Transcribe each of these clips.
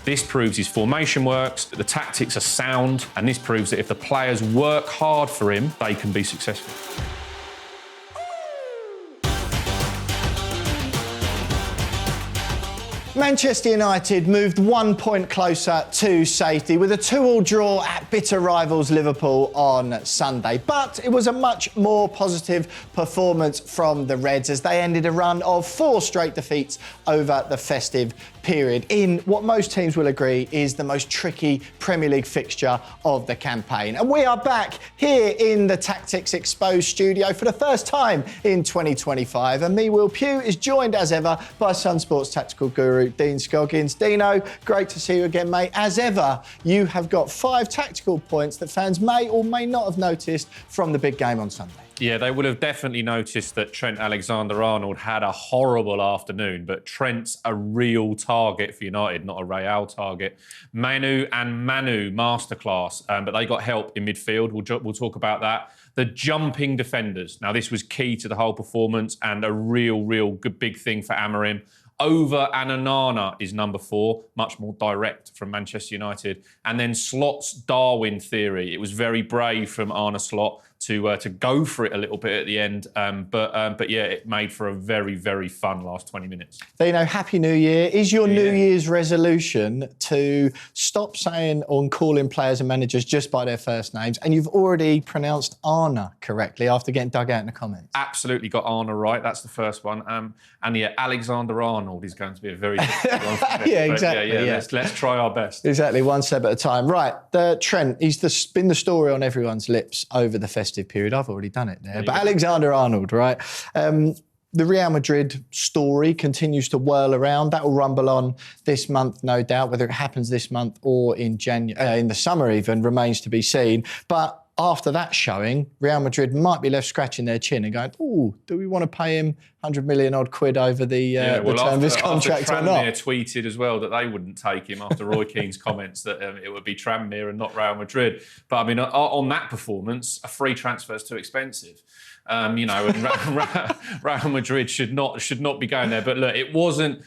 This proves his formation works, that the tactics are sound, and this proves that if the players work hard for him, they can be successful. Manchester United moved 1 point closer to safety with a 2-2 draw at bitter rivals Liverpool on Sunday. But it was a much more positive performance from the Reds as they ended a run of 4 straight defeats over the festive period in what most teams will agree is the most tricky Premier League fixture of the campaign. And we are back here in the Tactics Exposed studio for the first time in 2025. And me, Will Pugh, is joined as ever by Sun Sports tactical guru Dean Scoggins. Dino, great to see you again, mate. As ever, you have got 5 tactical points that fans may or may not have noticed from the big game on Sunday. Yeah, they would have definitely noticed that Trent Alexander-Arnold had a horrible afternoon, but Trent's a real target for United, not a Real target. Mainoo and Manu, Masterclass, but they got help in midfield. We'll talk about that. The jumping defenders. Now, this was key to the whole performance and a real good big thing for Amorim. Over and Onana is number 4, much more direct from Manchester United. And then Slot's Darwin theory. It was very brave from Arne Slot to go for it a little bit at the end. But yeah, it made for a very fun last 20 minutes. Dino, Happy New Year. Is your New Year's resolution to stop saying or calling players and managers just by their first names? And you've already pronounced Arne correctly after getting dug out in the comments. Absolutely got Arne right. That's the first one. And yeah, Alexander-Arnold is going to be a very difficult one. Yeah, exactly. Yeah. Let's try our best. Exactly, one step at a time. Right, Trent, he's been the story on everyone's lips over the festive period. I've already done it there. But Alexander-Arnold, right? The Real Madrid story continues to whirl around. That will rumble on this month, no doubt. Whether it happens this month or in the summer even, remains to be seen. But after that showing, Real Madrid might be left scratching their chin and going, "Oh, do we want to pay him 100 million odd quid over the term of his contract or not?" Tranmere tweeted as well that they wouldn't take him after Roy Keane's comments that it would be Tranmere and not Real Madrid. But I mean, on that performance, a free transfer is too expensive. And Real Madrid should not be going there. But look, it wasn't.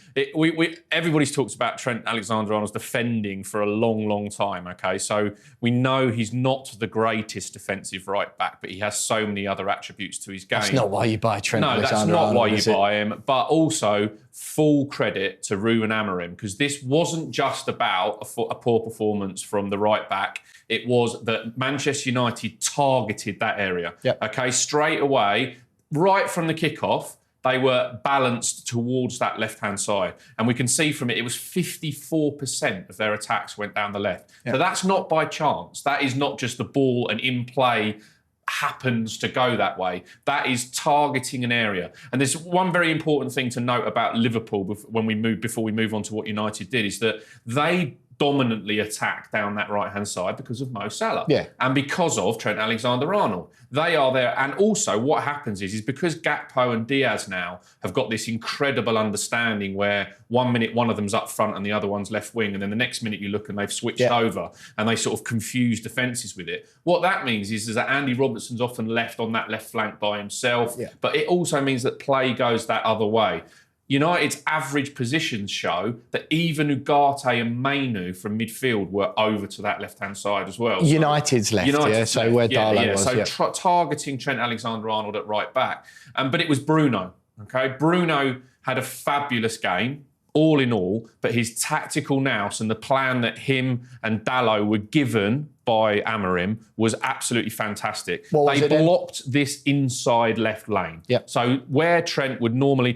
Everybody's talked about Trent Alexander-Arnold's defending for a long time. Okay, so we know he's not the greatest defensive right back, but he has so many other attruputes to his game. That's not why you buy Trent Alexander-Arnold. No, that's not why you buy him. But also full credit to Ruben Amorim, because this wasn't just about a poor performance from the right back. It was that Manchester United targeted that area. Yep. Okay, straight away, right from the kickoff, they were balanced towards that left-hand side. And we can see from it was 54% of their attacks went down the left. Yep. So that's not by chance. That is not just the ball and in play happens to go that way. That is targeting an area. And there's one very important thing to note about Liverpool before we move on to what United did, is that they dominantly attack down that right-hand side because of Mo Salah. Yeah. And because of Trent Alexander-Arnold. They are there. And also what happens is because Gakpo and Diaz now have got this incredible understanding where 1 minute one of them's up front and the other one's left wing, and then the next minute you look and they've switched over and they sort of confuse defences with it. What that means is that Andy Robertson's often left on that left flank by himself, but it also means that play goes that other way. United's average positions show that even Ugarte and Mainoo from midfield were over to that left-hand side as well. United's left, so where Darwin was. So targeting Trent Alexander-Arnold at right back. But it was Bruno, okay? Bruno had a fabulous game, all in all, but his tactical nous and the plan that him and Dalot were given by Amorim was absolutely fantastic. They blocked this inside left lane. Yep. So where Trent would normally,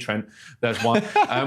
there's one,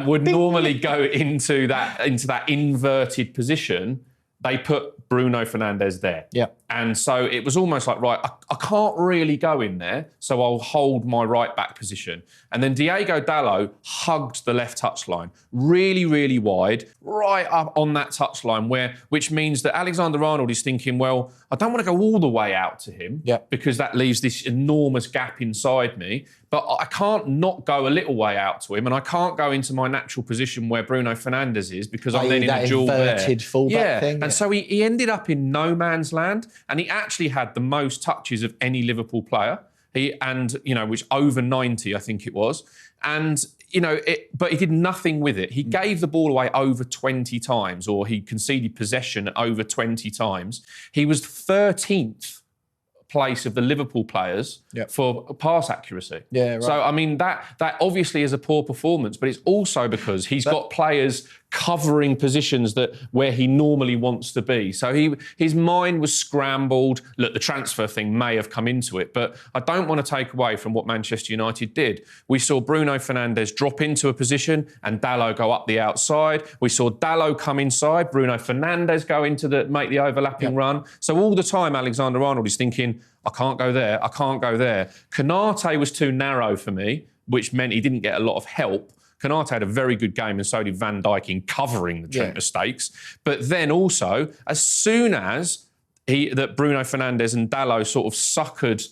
would normally go into that inverted position, they put Bruno Fernandes there. Yep. And so it was almost like, right, I can't really go in there, so I'll hold my right-back position. And then Diego Dalot hugged the left touchline, really wide, right up on that touchline, which means that Alexander-Arnold is thinking, well, I don't want to go all the way out to him because that leaves this enormous gap inside me, but I can't not go a little way out to him, and I can't go into my natural position where Bruno Fernandes is because I'm then in a duel there. Inverted fullback thing. And so he ended up in no man's land. And he actually had the most touches of any Liverpool player. Which over 90, I think it was. And but he did nothing with it. He gave the ball away over 20 times, or he conceded possession over 20 times. He was 13th place of the Liverpool players for pass accuracy. Yeah, right. So, I mean, that obviously is a poor performance, but it's also because he's got players covering positions where he normally wants to be. So his mind was scrambled. Look, the transfer thing may have come into it, but I don't want to take away from what Manchester United did. We saw Bruno Fernandes drop into a position and Dalot go up the outside. We saw Dalot come inside, Bruno Fernandes go make the overlapping run. So all the time, Alexander-Arnold is thinking, I can't go there, I can't go there. Konate was too narrow for me, which meant he didn't get a lot of help. Konate had a very good game, and so did Van Dijk in covering the Trent mistakes. But then also, as soon as Bruno Fernandes and Dalot sort of suckered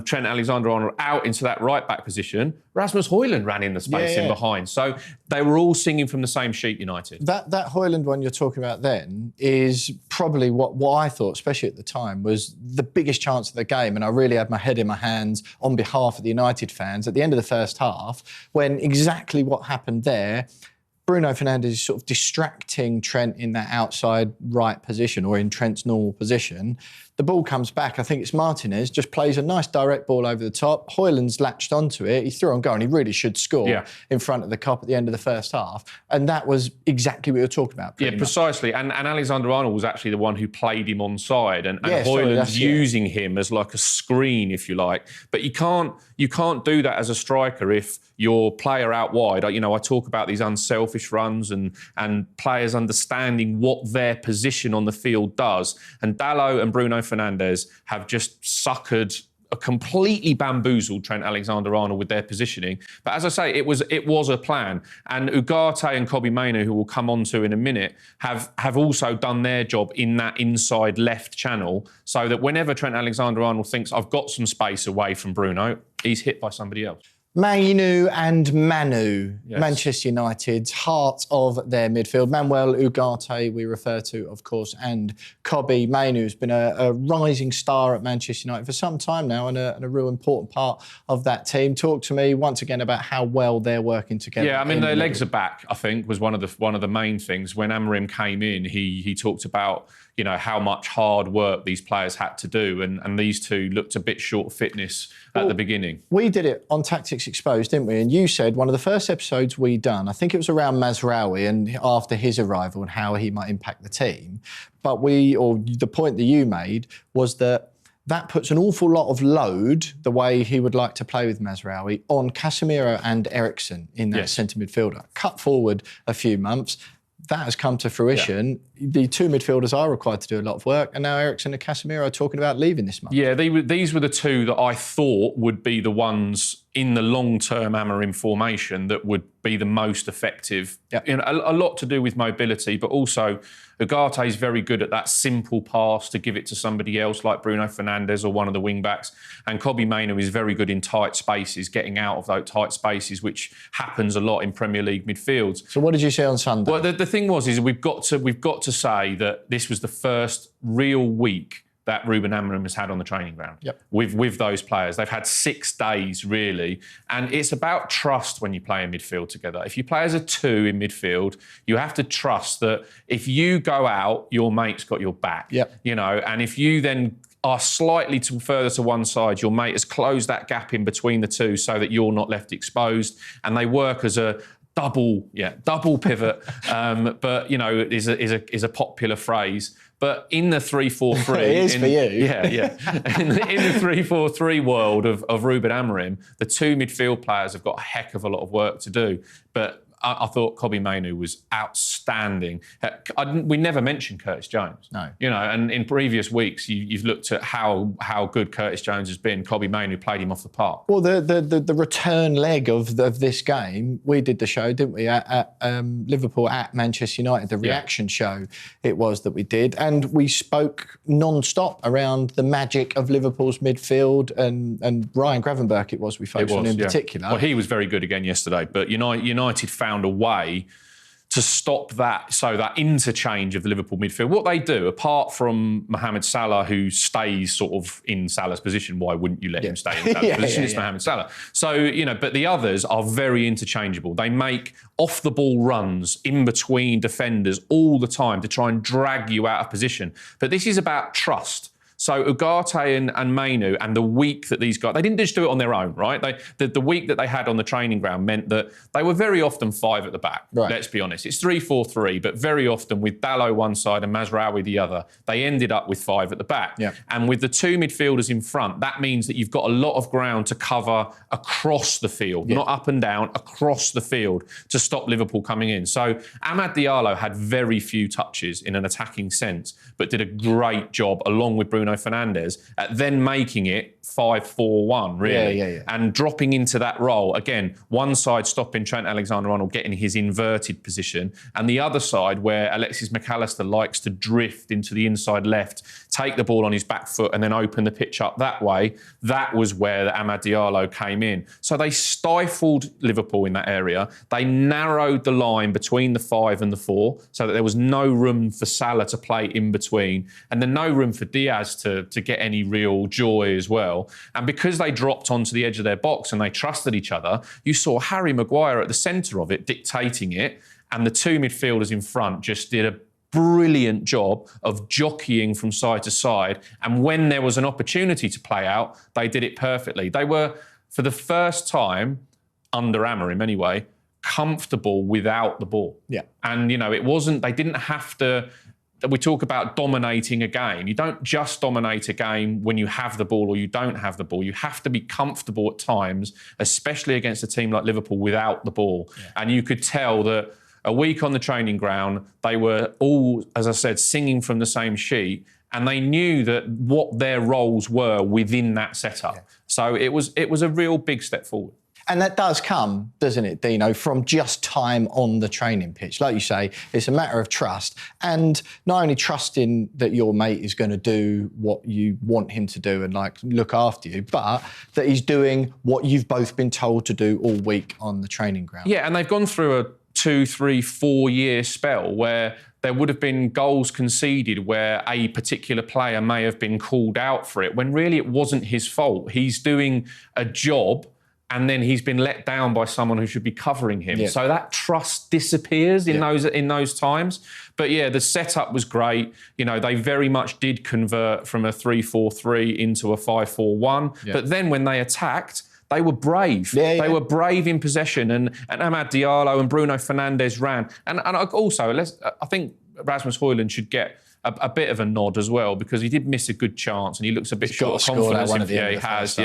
Trent Alexander-Arnold out into that right-back position, Rasmus Højlund ran in the space in behind. So they were all singing from the same sheet, United. That Højlund one you're talking about then is probably what I thought, especially at the time, was the biggest chance of the game. And I really had my head in my hands on behalf of the United fans at the end of the first half, when exactly what happened there, Bruno Fernandes is sort of distracting Trent in that outside right position, or in Trent's normal position. The ball comes back. I think it's Martinez, just plays a nice direct ball over the top. Højlund's latched onto it. He threw on goal, and he really should score in front of the Kop at the end of the first half. And that was exactly what you were talking about. Yeah, precisely. And Alexander-Arnold was actually the one who played him onside, and Højlund's using him as like a screen, if you like. But you can't do that as a striker if your player out wide. I talk about these unselfish runs and players understanding what their position on the field does. And Dalot and Bruno Fernandes have just suckered, completely bamboozled Trent Alexander-Arnold with their positioning. But as I say, it was a plan. And Ugarte and Mainoo, who we'll come on to in a minute, have also done their job in that inside left channel, so that whenever Trent Alexander-Arnold thinks, I've got some space away from Bruno, he's hit by somebody else. Mainoo and Manu, Manchester United's heart of their midfield. Manuel Ugarte, we refer to, of course, and Mainoo's been a rising star at Manchester United for some time now, and a real important part of that team. Talk to me once again about how well they're working together. Yeah, I mean, their legs are back, I think, was one of the main things. When Amorim came in, he talked about how much hard work these players had to do, and these two looked a bit short of fitness at the beginning. We did it on Tactics Exposed, didn't we? And you said one of the first episodes we done, I think it was around Mazraoui and after his arrival and how he might impact the team. But the point that you made was that puts an awful lot of load, the way he would like to play with Mazraoui, on Casemiro and Eriksen in that centre midfielder. Cut forward a few months. That has come to fruition. Yeah. The two midfielders are required to do a lot of work, and now Eriksen and Casemiro are talking about leaving this month. Yeah, these were the two that I thought would be the ones in the long-term Amorim formation that would be the most effective. Yep. A lot to do with mobility, but also Ugarte is very good at that simple pass to give it to somebody else, like Bruno Fernandes or one of the wing-backs. And Mainoo is very good in tight spaces, getting out of those tight spaces, which happens a lot in Premier League midfields. So what did you say on Sunday? Well, the thing is we've got to say that this was the first real week that Ruben Amorim has had on the training ground with those players. They've had 6 days, really. And it's about trust when you play in midfield together. If you play as a two in midfield, you have to trust that if you go out, your mate's got your back. Yep. And if you then are slightly further to one side, your mate has closed that gap in between the two so that you're not left exposed. And they work as a double pivot, but is a popular phrase. But in the 3-4-3, it is for you. Yeah. in the 3-4-3 world of Ruben Amorim, the two midfield players have got a heck of a lot of work to do. But I thought Mainoo was outstanding. We never mentioned Curtis Jones. No. And in previous weeks, you've looked at how good Curtis Jones has been. Mainoo played him off the park. Well, the return leg of this game, we did the show, didn't we, at Liverpool at Manchester United, the reaction show it was that we did. And we spoke non-stop around the magic of Liverpool's midfield, and Ryan Gravenberch we focused on in particular. Well, he was very good again yesterday, but United found a way to stop that, so that interchange of the Liverpool midfield. What they do, apart from Mohamed Salah, who stays sort of in Salah's position, why wouldn't you let him stay in Salah's position? It's Mohamed Salah. So, but the others are very interchangeable. They make off-the-ball runs in between defenders all the time to try and drag you out of position. But this is about trust. So Ugarte and Mainoo, and the week that these guys, they didn't just do it on their own, right? The week that they had on the training ground meant that they were very often 5 at the back, let's be honest. It's 3-4-3, but very often with Dalot one side and Mazraoui the other, they ended up with 5 at the back. Yeah. And with the 2 midfielders in front, that means that you've got a lot of ground to cover across the field, not up and down, across the field to stop Liverpool coming in. So Amad Diallo had very few touches in an attacking sense, but did a great job along with Bruno Fernandes at then making it 5-4-1, really. And dropping into that role, again, one side stopping Trent Alexander-Arnold getting his inverted position, and the other side where Alexis McAllister likes to drift into the inside left, take the ball on his back foot and then open the pitch up that way. That was where the Amad Diallo came in. So they stifled Liverpool in that area. They narrowed the line between the 5 and the 4 so that there was no room for Salah to play in between, and then no room for Diaz to get any real joy as well. And because they dropped onto the edge of their box and they trusted each other, you saw Harry Maguire at the centre of it, dictating it, and the 2 midfielders in front just did a brilliant job of jockeying from side to side. And when there was an opportunity to play out, they did it perfectly. They were, for the first time, under Amorim anyway, comfortable without the ball. Yeah. And, it wasn't, they didn't have to. We talk about dominating a game. You don't just dominate a game when you have the ball or you don't have the ball. You have to be comfortable at times, especially against a team like Liverpool without the ball. Yeah. And you could tell that a week on the training ground, they were all, as I said, singing from the same sheet, and they knew that what their roles were within that setup. Yeah. So it was a real big step forward. And that does come, doesn't it, Dino, from just time on the training pitch. Like you say, it's a matter of trust. And not only trusting that your mate is going to do what you want him to do and, look after you, but that he's doing what you've both been told to do all week on the training ground. Yeah, and they've gone through a 2, 3, 4 year spell where there would have been goals conceded where a particular player may have been called out for it, when really it wasn't his fault. He's doing a job, and then he's been let down by someone who should be covering him. Yeah. So that trust disappears in those times. But yeah, the setup was great. They very much did convert from a 3-4-3 into a 5-4-1. Yeah. But then when they attacked, they were brave. They were brave in possession, and Amad Diallo and Bruno Fernandes ran. And also, I think Rasmus Højlund should get a bit of a nod as well, because he did miss a good chance and he looks a bit short of confidence. He has.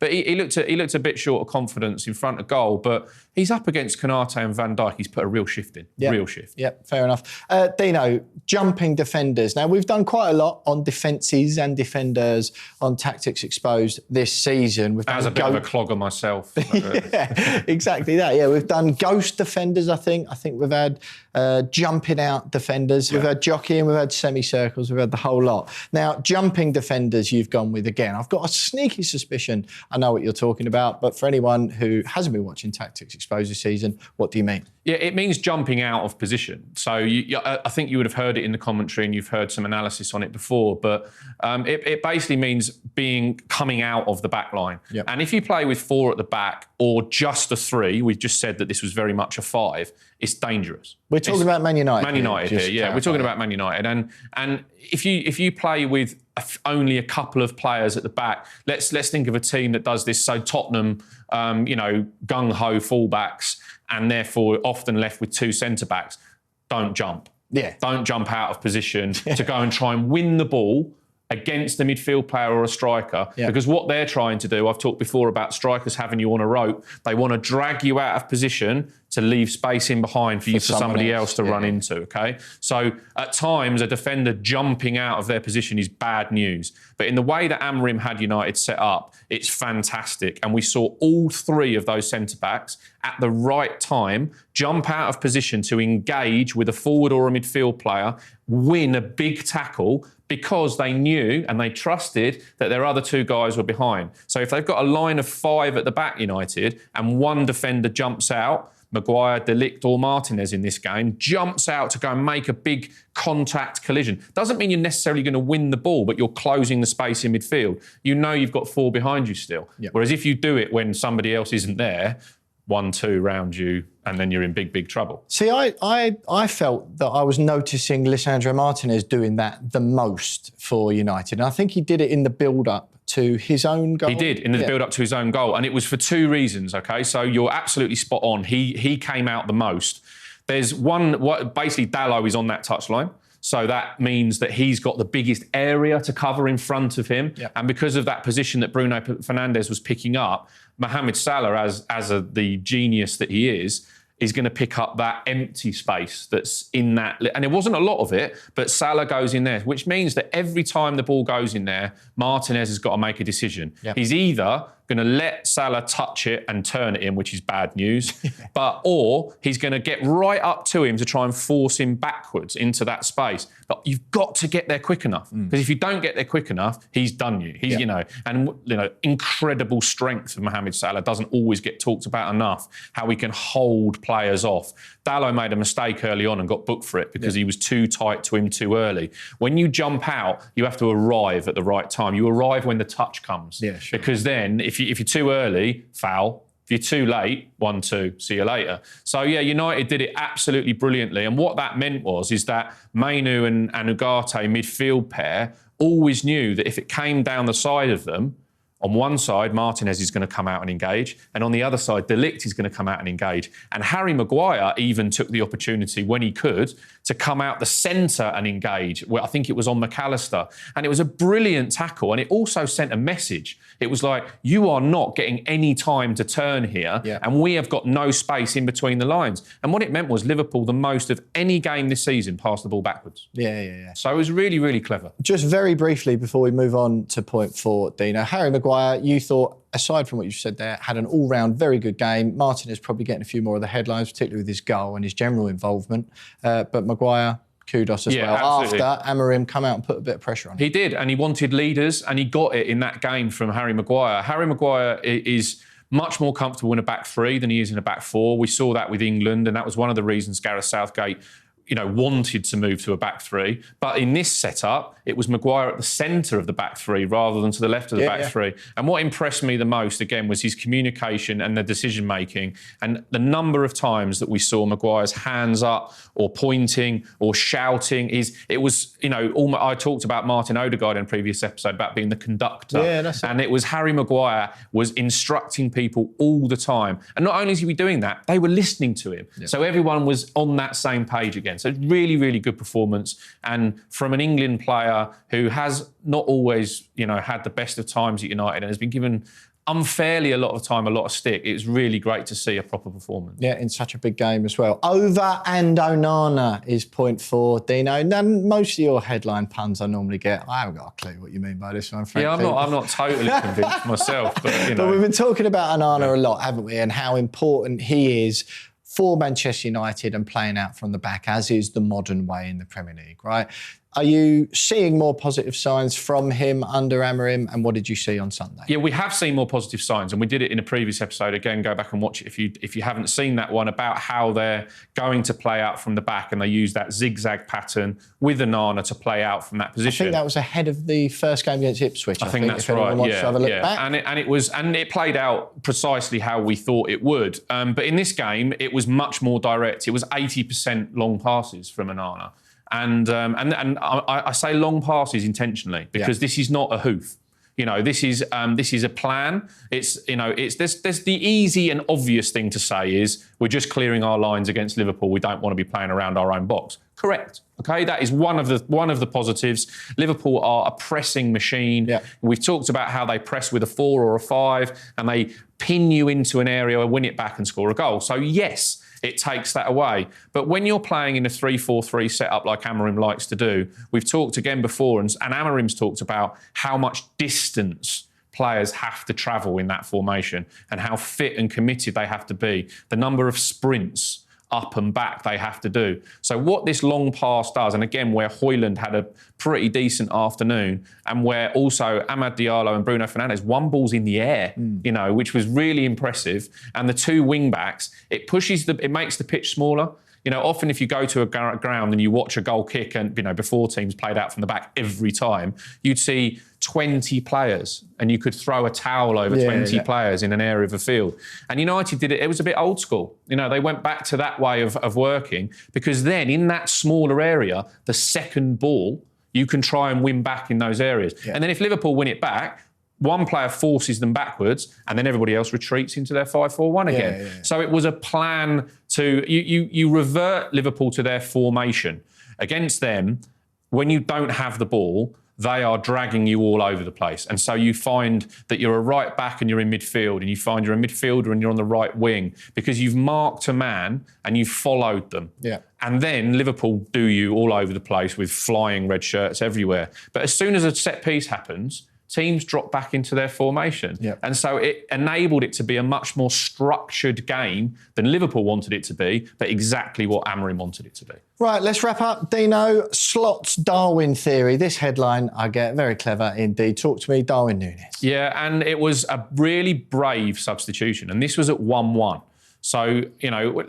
But he looked a bit short of confidence in front of goal. But he's up against Konate and Van Dijk. He's put a real shift in. Real shift. Yep, fair enough. Dino, jumping defenders. Now, we've done quite a lot on defences and defenders on Tactics Exposed this season. As a bit of a clogger myself. Yeah, exactly that. Yeah, we've done ghost defenders, I think. I think we've had jumping out defenders. We've had jockeying, we've had semicircles, we've had the whole lot. Now, jumping defenders you've gone with again. I've got a sneaky suspicion I know what you're talking about, but for anyone who hasn't been watching Tactics Exposed this season, what do you mean? Yeah, it means jumping out of position. So I think you would have heard it in the commentary and you've heard some analysis on it before, but it basically means coming out of the back line. Yep. And if you play with 4 at the back or just a 3, we've just said that this was very much a 5, it's dangerous. We're talking about Man United. Man United here, yeah. We're talking about Man United. And if you play with only a couple of players at the back, let's think of a team that does this. So Tottenham, gung-ho fullbacks, and therefore often left with 2 centre-backs. Don't jump. Yeah. Don't jump out of position to go and try and win the ball against a midfield player or a striker, because what they're trying to do, I've talked before about strikers having you on a rope, they want to drag you out of position to leave space in behind for somebody else to run into, okay? So at times, a defender jumping out of their position is bad news. But in the way that Amorim had United set up, it's fantastic. And we saw all 3 of those centre-backs at the right time jump out of position to engage with a forward or a midfield player, win a big tackle, because they knew and they trusted that their other 2 guys were behind. So if they've got a line of 5 at the back, United, and one defender jumps out, Maguire, De Ligt or Martinez in this game, jumps out to go and make a big contact collision. Doesn't mean you're necessarily going to win the ball, but you're closing the space in midfield. You know you've got 4 behind you still. Yep. Whereas if you do it when somebody else isn't there, 1-2 round you, and then you're in big, big trouble. See, I felt that I was noticing Lisandro Martinez doing that the most for United. And I think he did it in the build-up to his own goal. He did, in the build-up to his own goal. And it was for 2 reasons, OK? So you're absolutely spot on. He came out the most. There's basically Dalot is on that touchline. So that means that he's got the biggest area to cover in front of him. Yep. And because of that position that Bruno Fernandes was picking up, Mohamed Salah, the genius that he is going to pick up that empty space that's in that. And there wasn't a lot of it, but Salah goes in there, which means that every time the ball goes in there, Martinez has got to make a decision. Yep. He's either going to let Salah touch it and turn it in, which is bad news, or he's going to get right up to him to try and force him backwards into that space. But you've got to get there quick enough, because if you don't get there quick enough, he's done you. He's, incredible strength of Mohamed Salah doesn't always get talked about enough, how he can hold players off. Dalot made a mistake early on and got booked for it because he was too tight to him too early. When you jump out, you have to arrive at the right time. You arrive when the touch comes. Yeah, sure. Because then if you're too early, foul. If you're too late, 1-2, see you later. So, yeah, United did it absolutely brilliantly. And what that meant is that Mainoo and Ugarte midfield pair always knew that if it came down the side of them, on one side, Martinez is going to come out and engage, and on the other side, De Ligt is going to come out and engage. And Harry Maguire even took the opportunity when he could to come out the centre and engage. Well, I think it was on McAllister. And it was a brilliant tackle, and it also sent a message. It was like, you are not getting any time to turn here, and we have got no space in between the lines. And what it meant was Liverpool, the most of any game this season, passed the ball backwards. Yeah. So it was really, really clever. Just very briefly before we move on to point 4, Dino, Harry Maguire, you thought, aside from what you said there, had an all-round very good game. Martin is probably getting a few more of the headlines, particularly with his goal and his general involvement. But Maguire, kudos as well. Absolutely. After Amorim come out and put a bit of pressure on him. He did, and he wanted leaders, and he got it in that game from Harry Maguire. Harry Maguire is much more comfortable in a back 3 than he is in a back 4. We saw that with England, and that was one of the reasons Gareth Southgate wanted to move to a back 3. But in this setup, it was Maguire at the centre of the back 3 rather than to the left of the back 3. And what impressed me the most, again, was his communication and the decision-making, and the number of times that we saw Maguire's hands up or pointing or shouting. I talked about Martin Odegaard in a previous episode about being the conductor. Yeah, that's it. And it was Harry Maguire was instructing people all the time. And not only is he doing that, they were listening to him. Yeah. So everyone was on that same page again. So really, really good performance. And from an England player who has not always, had the best of times at United and has been given unfairly a lot of time, a lot of stick, it was really great to see a proper performance. Yeah, in such a big game as well. Over and Onana is point 4, Dino. Most of your headline puns I normally get, I haven't got a clue what you mean by this one, frankly. Yeah, I'm not totally convinced myself. But we've been talking about Onana a lot, haven't we, and how important he is for Manchester United and playing out from the back, as is the modern way in the Premier League, right? Are you seeing more positive signs from him under Amorim, and what did you see on Sunday? Yeah, we have seen more positive signs, and we did it in a previous episode. Again, go back and watch it if you haven't seen that one, about how they're going to play out from the back, and they use that zigzag pattern with Onana to play out from that position. I think that was ahead of the first game against Ipswich. I think that's right. And it played out precisely how we thought it would. But in this game, it was much more direct. It was 80% long passes from Onana. And I say long passes intentionally because this is not a hoof. This is a plan. There's the easy and obvious thing to say is we're just clearing our lines against Liverpool. We don't want to be playing around our own box. Correct. Okay, that is one of the positives. Liverpool are a pressing machine. Yeah. We've talked about how they press with a 4 or a 5, and they pin you into an area, win it back, and score a goal. So yes, it takes that away. But when you're playing in a 3-4-3 setup like Amorim likes to do, we've talked again before, and Amorim's talked about how much distance players have to travel in that formation and how fit and committed they have to be. The number of sprints up and back they have to do. So what this long pass does, and again, where Højlund had a pretty decent afternoon, and where also Amad Diallo and Bruno Fernandes won balls in the air, which was really impressive. And the two wing backs, it makes the pitch smaller. Often if you go to a ground and you watch a goal kick and, before teams played out from the back every time, you'd see 20 players and you could throw a towel over 20 players in an area of a field. And United did it. It was a bit old school. They went back to that way of working, because then in that smaller area, the second ball, you can try and win back in those areas. Yeah. And then if Liverpool win it back, one player forces them backwards and then everybody else retreats into their 5-4-1 again. Yeah. So it was a plan to, you revert Liverpool to their formation. Against them, when you don't have the ball, they are dragging you all over the place. And so you find that you're a right back and you're in midfield, and you find you're a midfielder and you're on the right wing, because you've marked a man and you've followed them. Yeah. And then Liverpool do you all over the place with flying red shirts everywhere. But as soon as a set piece happens, teams drop back into their formation. Yep. And so it enabled it to be a much more structured game than Liverpool wanted it to be, but exactly what Amorim wanted it to be. Right, let's wrap up. Dino, Slot's Darwin theory. This headline I get very clever indeed. Talk to me, Darwin Núñez. Yeah, and it was a really brave substitution, and this was at 1-1. So,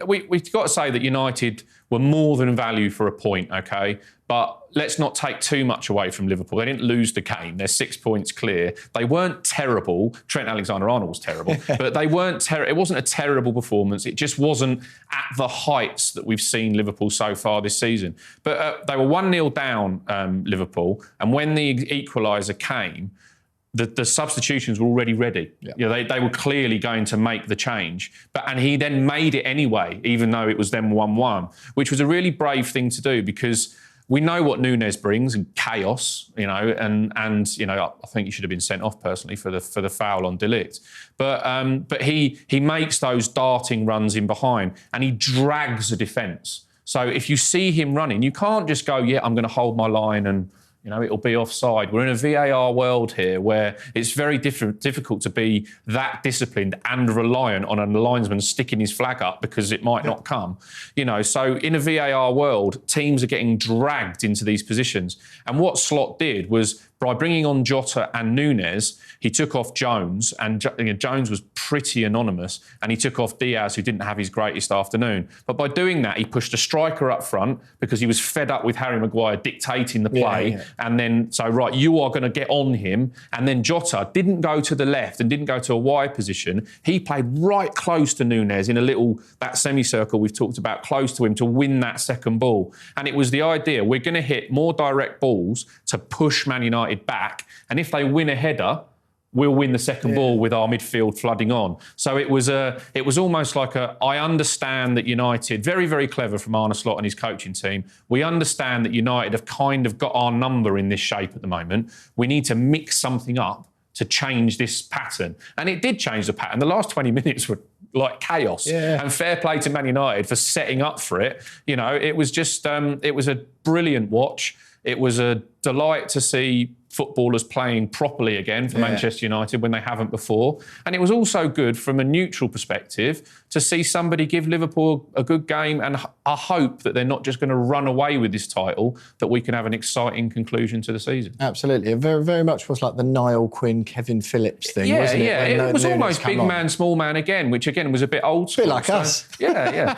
we've got to say that United were more than value for a point, OK? But let's not take too much away from Liverpool. They didn't lose the game. They're 6 points clear. They weren't terrible. Trent Alexander-Arnold was terrible. But they weren't it wasn't a terrible performance. It just wasn't at the heights that we've seen Liverpool so far this season. But they were 1-0 down, Liverpool. And when the equaliser came, the substitutions were already ready. Yeah. They were clearly going to make the change. And he then made it anyway, even though it was then 1-1, which was a really brave thing to do, because we know what Núñez brings, and chaos, and I think he should have been sent off personally for the foul on De Ligt. But he makes those darting runs in behind, and he drags the defence. So if you see him running, you can't just go, I'm going to hold my line and it'll be offside. We're in a VAR world here where it's very difficult to be that disciplined and reliant on a linesman sticking his flag up because it might not come. So in a VAR world, teams are getting dragged into these positions. And what Slot did was, by bringing on Jota and Núñez, he took off Jones, and Jones was pretty anonymous, and he took off Diaz, who didn't have his greatest afternoon. But by doing that, he pushed a striker up front because he was fed up with Harry Maguire dictating the play. Yeah. And then, you are going to get on him. And then Jota didn't go to the left and didn't go to a wide position. He played right close to Núñez in that semicircle we've talked about, close to him, to win that second ball. And it was the idea, we're going to hit more direct balls to push Man United back, and if they win a header, we'll win the second ball with our midfield flooding on. So it was almost like I understand that United, very, very clever from Arne Slot and his coaching team, we understand that United have kind of got our number in this shape at the moment. We need to mix something up to change this pattern. And it did change the pattern. The last 20 minutes were like chaos. Yeah. And fair play to Man United for setting up for it. It was just, it was a brilliant watch. It was a delight to see footballers playing properly again for Manchester United when they haven't before. And it was also good from a neutral perspective to see somebody give Liverpool a good game, and I hope that they're not just going to run away with this title, that we can have an exciting conclusion to the season. Absolutely. It very, very much was like the Niall Quinn, Kevin Phillips thing, wasn't it? Yeah, it was almost big man, small man again, which again was a bit old school. A bit like us. Yeah.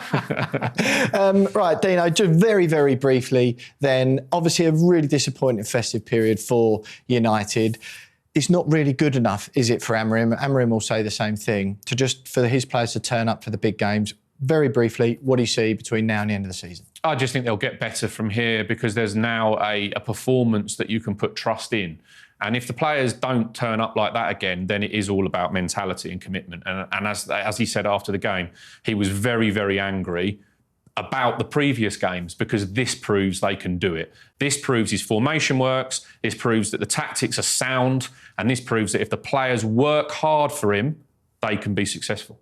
Right, Dino, just very, very briefly then, obviously a really disappointing festive period for United. It's not really good enough, is it, for Amorim? Amorim will say the same thing, for his players to turn up for the big games. Very briefly, what do you see between now and the end of the season? I just think they'll get better from here, because there's now a performance that you can put trust in. And if the players don't turn up like that again, then it is all about mentality and commitment. And as he said after the game, he was very, very angry about the previous games, because this proves they can do it. This proves his formation works. This proves that the tactics are sound. And this proves that if the players work hard for him, they can be successful.